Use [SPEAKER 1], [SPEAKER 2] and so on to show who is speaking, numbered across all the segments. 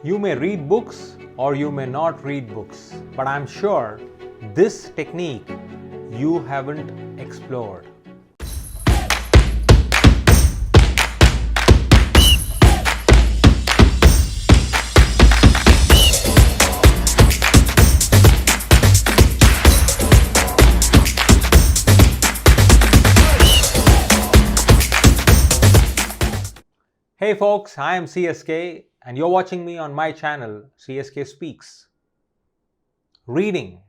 [SPEAKER 1] You may read books or you may not read books, but I'm sure this technique you haven't explored. Hey folks, I am CSK and you're watching me on my channel CSKSpeaks. Reading.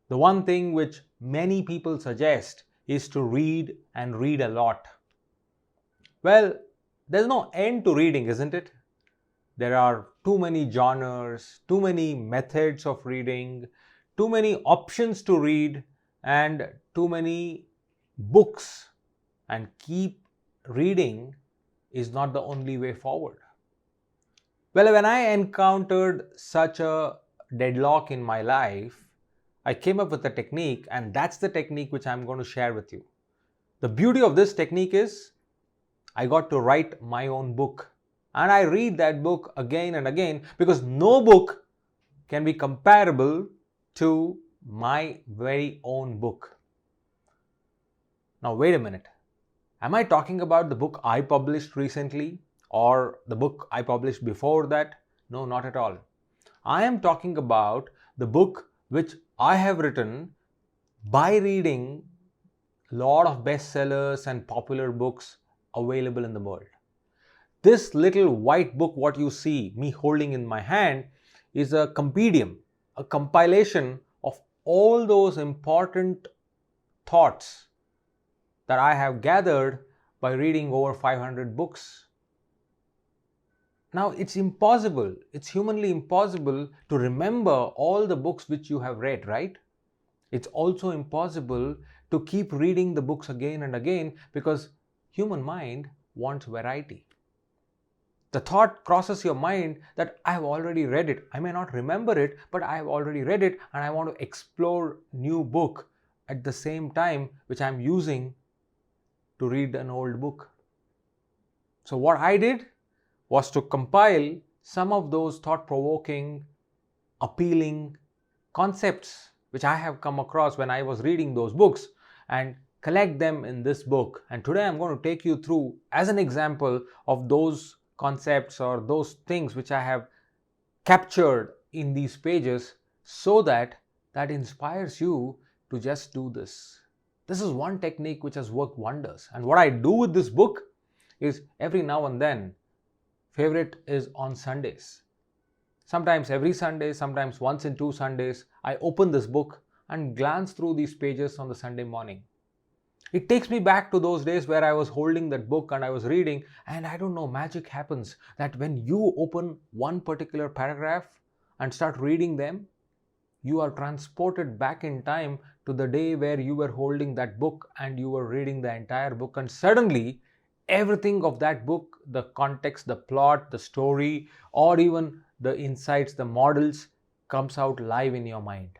[SPEAKER 1] The one thing which many people suggest is to read and read a lot. Well, there's no end to reading, isn't it? There are too many genres, too many methods of reading, too many options to read, and too many books. And keep reading is not the only way forward. Well, when I encountered such a deadlock in my life, I came up with a technique, and that's the technique which I'm going to share with you. The beauty of this technique is I got to write my own book, and I read that book again and again because no book can be comparable to my very own book. Now, wait a minute. Am I talking about the book I published recently or the book I published before that? No, not at all. I am talking about the book which I have written by reading a lot of bestsellers and popular books available in the world. This little white book, what you see me holding in my hand, is a compendium, a compilation of all those important thoughts that I have gathered by reading over 500 books. Now, it's impossible, it's humanly impossible to remember all the books which you have read, right? It's also impossible to keep reading the books again and again because human mind wants variety. The thought crosses your mind that I have already read it. I may not remember it, but I have already read it and I want to explore new book at the same time which I'm using to read an old book. So what I did was to compile some of those thought-provoking, appealing concepts which I have come across when I was reading those books and collect them in this book. And today I'm going to take you through as an example of those concepts or those things which I have captured in these pages so that inspires you to just do this. This is one technique which has worked wonders. And what I do with this book is every now and then, favorite is on Sundays. Sometimes every Sunday, sometimes once in 2 Sundays, I open this book and glance through these pages on the Sunday morning. It takes me back to those days where I was holding that book and I was reading, and I don't know, magic happens that when you open one particular paragraph and start reading them, you are transported back in time to the day where you were holding that book and you were reading the entire book, and suddenly everything of that book, the context, the plot, the story, or even the insights, the models comes out live in your mind.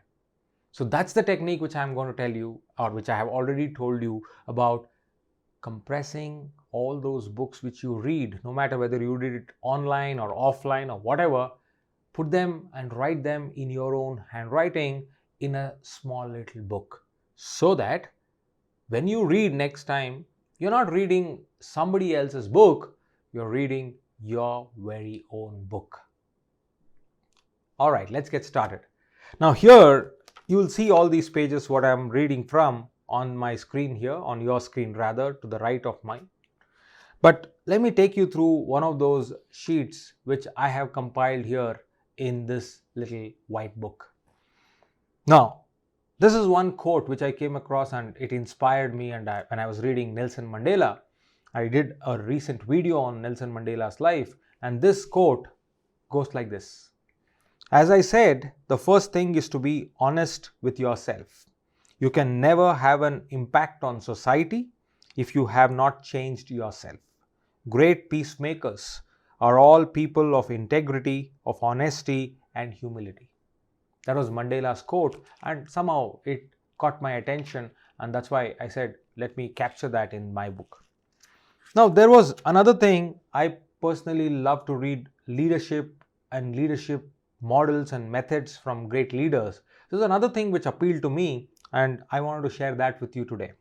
[SPEAKER 1] So that's the technique which I'm going to tell you, or which I have already told you about, compressing all those books which you read, no matter whether you read it online or offline or whatever. Put them and write them in your own handwriting in a small little book so that when you read next time, you're not reading somebody else's book, you're reading your very own book. All right, let's get started. Now here you will see all these pages what I'm reading from on my screen here, on your screen rather, to the right of mine. But let me take you through one of those sheets which I have compiled here in this little white book. Now, this is one quote which I came across and it inspired me, and when I was reading Nelson Mandela, I did a recent video on Nelson Mandela's life, and this quote goes like this. As I said, the first thing is to be honest with yourself. You can never have an impact on society if you have not changed yourself. Great peacemakers are all people of integrity, of honesty and humility. That was Mandela's quote, and somehow it caught my attention, and that's why I said, let me capture that in my book. Now, there was another thing. I personally love to read leadership and leadership models and methods from great leaders. This is another thing which appealed to me, and I wanted to share that with you today.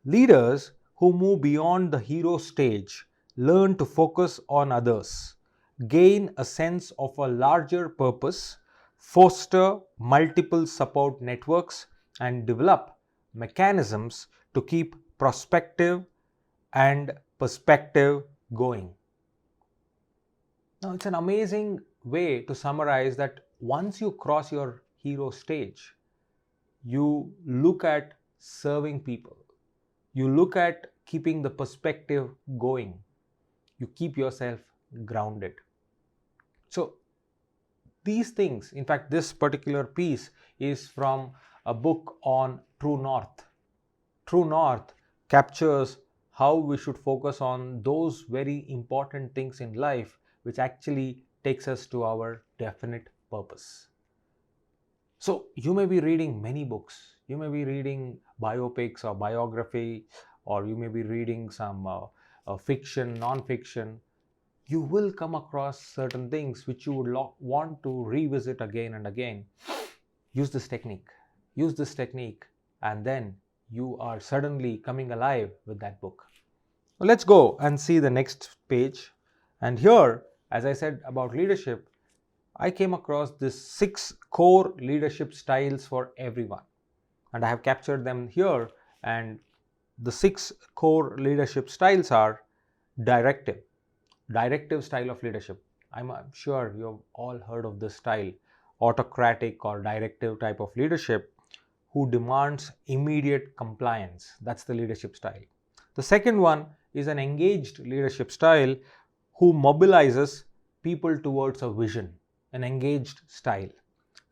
[SPEAKER 1] Leaders who move beyond the hero stage learn to focus on others, gain a sense of a larger purpose, foster multiple support networks, and develop mechanisms to keep and perspective going. Now, it's an amazing way to summarize that once you cross your hero stage, you look at serving people. You look at keeping the perspective going. You keep yourself grounded. So, these things, in fact, this particular piece is from a book on True North. True North captures how we should focus on those very important things in life which actually takes us to our definite purpose. So you may be reading many books. You may be reading biopics or biography, or you may be reading some fiction, non-fiction. You will come across certain things which you would want to revisit again and again. Use this technique. Use this technique, and then you are suddenly coming alive with that book. Well, let's go and see the next page. And here, as I said about leadership, I came across this 6 core leadership styles for everyone. And I have captured them here. And the 6 core leadership styles are directive style of leadership. I'm sure you've all heard of this style, autocratic or directive type of leadership who demands immediate compliance. That's the leadership style. The second one is an engaged leadership style who mobilizes people towards a vision, an engaged style.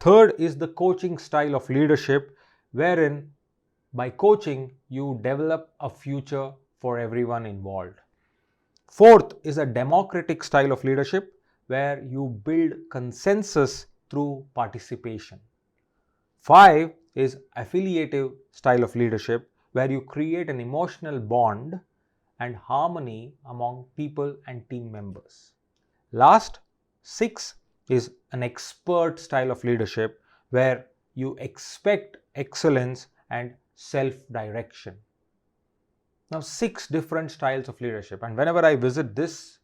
[SPEAKER 1] Third is the coaching style of leadership, wherein by coaching you develop a future for everyone involved. Fourth is a democratic style of leadership where you build consensus through participation. 5 is affiliative style of leadership where you create an emotional bond and harmony among people and team members. Last, 6 is an expert style of leadership where you expect excellence and self-direction. Now, 6 different styles of leadership, and whenever I visit this,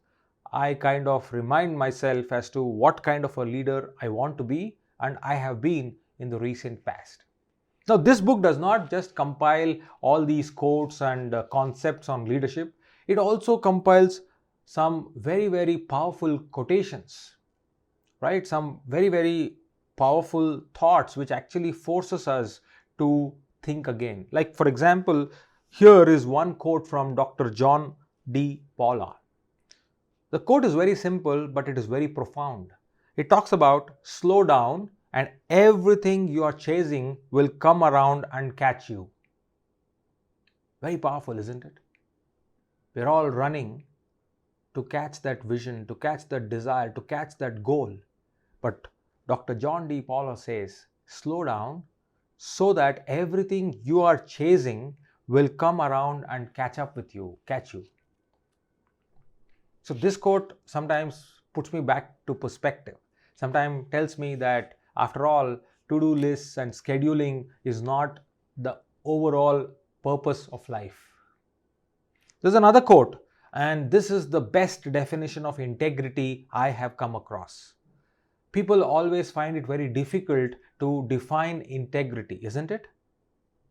[SPEAKER 1] I kind of remind myself as to what kind of a leader I want to be and I have been in the recent past. Now, this book does not just compile all these quotes and concepts on leadership. It also compiles some very, very powerful quotations, right? Some very, very powerful thoughts which actually forces us to think again. Like, for example, here is one quote from Dr. John D. Paula. The quote is very simple, but it is very profound. It talks about slow down and everything you are chasing will come around and catch you. Very powerful, isn't it? We're all running to catch that vision, to catch that desire, to catch that goal. But Dr. John D. Paula says, slow down so that everything you are chasing will come around and catch you. So this quote sometimes puts me back to perspective. Sometimes tells me that after all, to-do lists and scheduling is not the overall purpose of life. There's another quote, and this is the best definition of integrity I have come across. People always find it very difficult to define integrity, isn't it?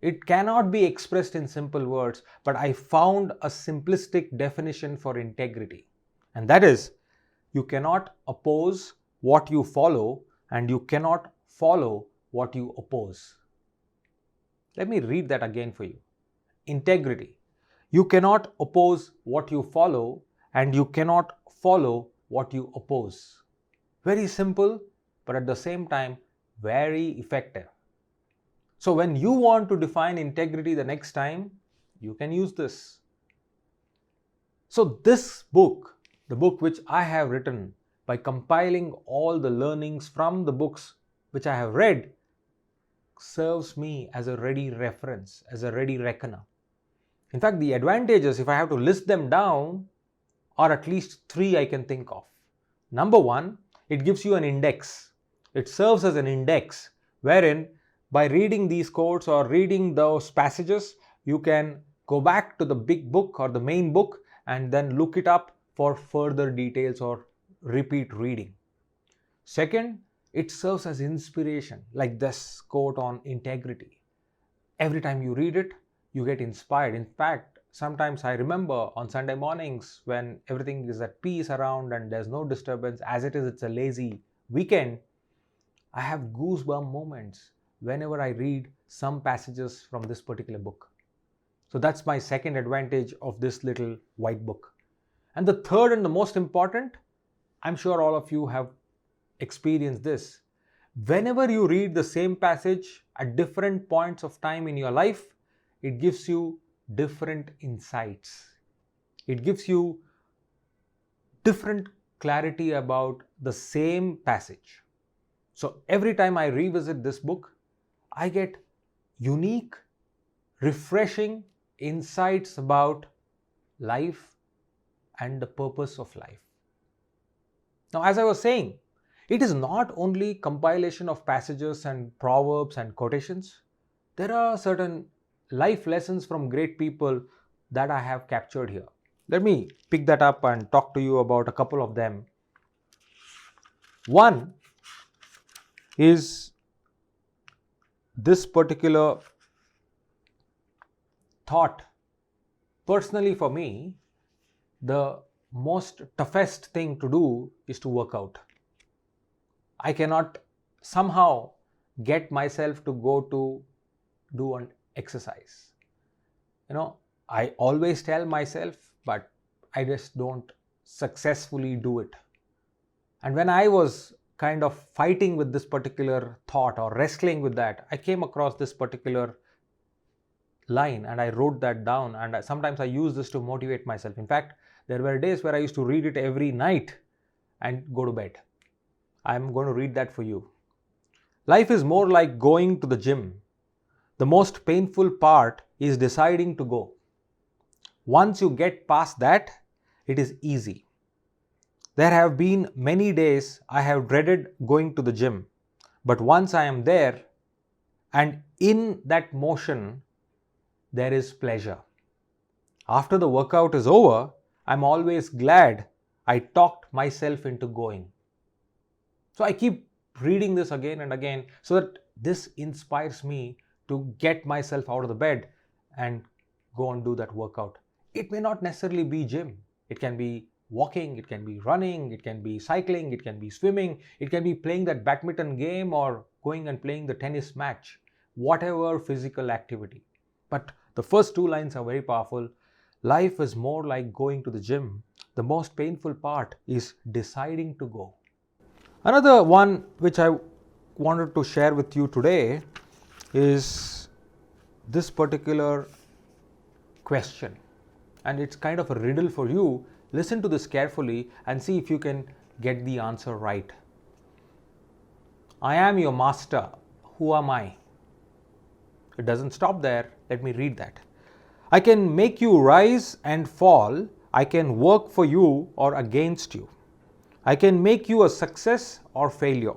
[SPEAKER 1] It cannot be expressed in simple words, but I found a simplistic definition for integrity. And that is, you cannot oppose what you follow and you cannot follow what you oppose. Let me read that again for you. Integrity. You cannot oppose what you follow and you cannot follow what you oppose. Very simple, but at the same time, very effective. So when you want to define integrity the next time, you can use this. So this book, the book which I have written by compiling all the learnings from the books which I have read, serves me as a ready reference, as a ready reckoner. In fact, the advantages, if I have to list them down, are at least 3 I can think of. Number 1, It gives you an index. It serves as an index wherein by reading these quotes or reading those passages, you can go back to the big book or the main book and then look it up for further details or repeat reading. Second, it serves as inspiration, like this quote on integrity. Every time you read it, you get inspired. In fact, sometimes I remember on Sunday mornings when everything is at peace around and there's no disturbance, as it is, it's a lazy weekend, I have goosebump moments whenever I read some passages from this particular book. So that's my second advantage of this little white book. And the third and the most important, I'm sure all of you have experienced this. Whenever you read the same passage at different points of time in your life, it gives you different insights. It gives you different clarity about the same passage. So every time I revisit this book, I get unique, refreshing insights about life and the purpose of life. Now, as I was saying, it is not only compilation of passages and proverbs and quotations. There are certain life lessons from great people that I have captured here. Let me pick that up and talk to you about a couple of them. One is this particular thought. Personally, for me, the most toughest thing to do is to work out. I cannot somehow get myself to go to do an exercise. I always tell myself, but I just don't successfully do it. And when I was kind of fighting with this particular thought or wrestling with that, I came across this particular line and I wrote that down, and sometimes I use this to motivate myself. In fact, there were days where I used to read it every night and go to bed. I'm going to read that for you. Life is more like going to the gym. The most painful part is deciding to go. Once you get past that, it is easy. There have been many days I have dreaded going to the gym, but once I am there and in that motion, there is pleasure. After the workout is over, I'm always glad I talked myself into going. So I keep reading this again and again so that this inspires me to get myself out of the bed and go and do that workout. It may not necessarily be gym. It can be walking, it can be running, it can be cycling, it can be swimming, it can be playing that badminton game or going and playing the tennis match, whatever physical activity. But the first two lines are very powerful. Life is more like going to the gym. The most painful part is deciding to go. Another one which I wanted to share with you today is this particular question. And it's kind of a riddle for you. Listen to this carefully and see if you can get the answer right. I am your master. Who am I? It doesn't stop there. Let me read that. I can make you rise and fall. I can work for you or against you. I can make you a success or failure.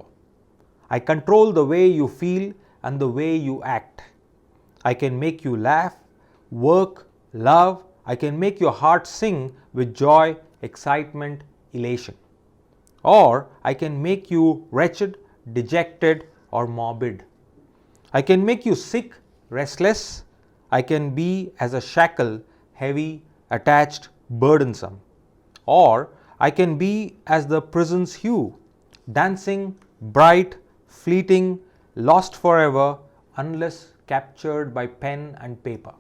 [SPEAKER 1] I control the way you feel and the way you act. I can make you laugh, work, love. I can make your heart sing with joy, excitement, elation. Or I can make you wretched, dejected, or morbid. I can make you sick, restless. I can be as a shackle, heavy, attached, burdensome. Or I can be as the prison's hue, dancing, bright, fleeting, lost forever, unless captured by pen and paper.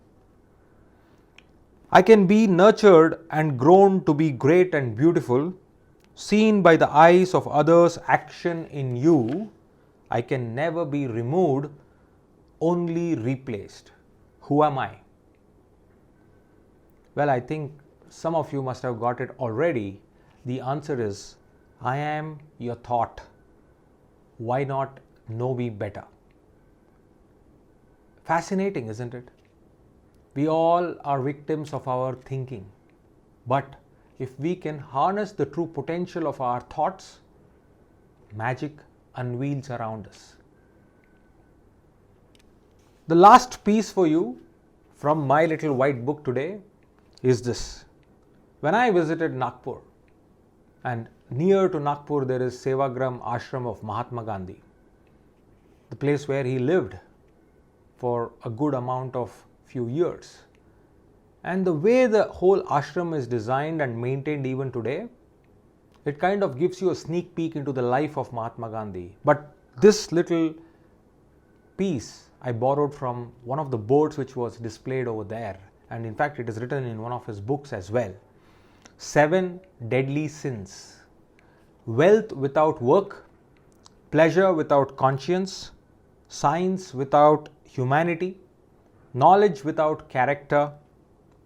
[SPEAKER 1] I can be nurtured and grown to be great and beautiful, seen by the eyes of others' action in you. I can never be removed, only replaced. Who am I? Well, I think some of you must have got it already. The answer is, I am your thought. Why not know me better? Fascinating, isn't it? We all are victims of our thinking. But if we can harness the true potential of our thoughts, magic unveils around us. The last piece for you from my little white book today is this. When I visited Nagpur, and near to Nagpur there is Sevagram Ashram of Mahatma Gandhi, the place where he lived for a good amount of few years. And the way the whole ashram is designed and maintained even today, it kind of gives you a sneak peek into the life of Mahatma Gandhi. But this little piece I borrowed from one of the boards which was displayed over there, and in fact it is written in one of his books as well. 7 deadly sins. Wealth without work, pleasure without conscience, science without humanity, knowledge without character,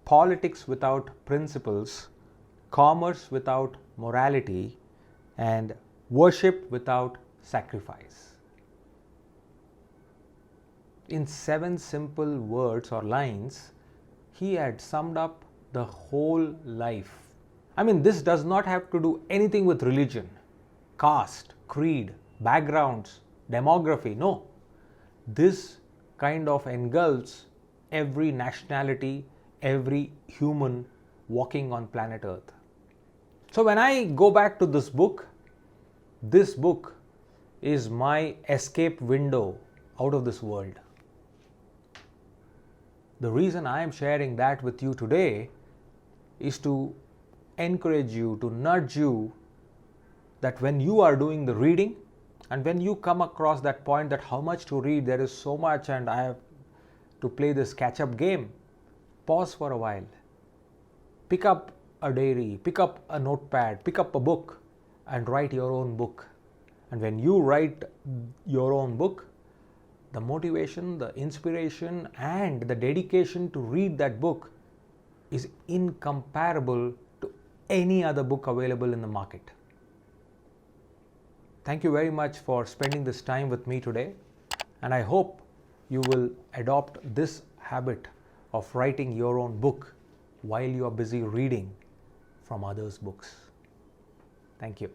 [SPEAKER 1] politics without principles, commerce without morality, and worship without sacrifice. In 7 simple words or lines, he had summed up the whole life. I mean, this does not have to do anything with religion, caste, creed, backgrounds, demography. No. This kind of engulfs every nationality, every human walking on planet Earth. So when I go back to this book is my escape window out of this world. The reason I am sharing that with you today is to encourage you, to nudge you, that when you are doing the reading and when you come across that point that how much to read, there is so much and I have to play this catch-up game, pause for a while. Pick up a diary, pick up a notepad, pick up a book and write your own book. And when you write your own book, the motivation, the inspiration and the dedication to read that book is incomparable to any other book available in the market. Thank you very much for spending this time with me today, and I hope you will adopt this habit of writing your own book while you are busy reading from others' books. Thank you.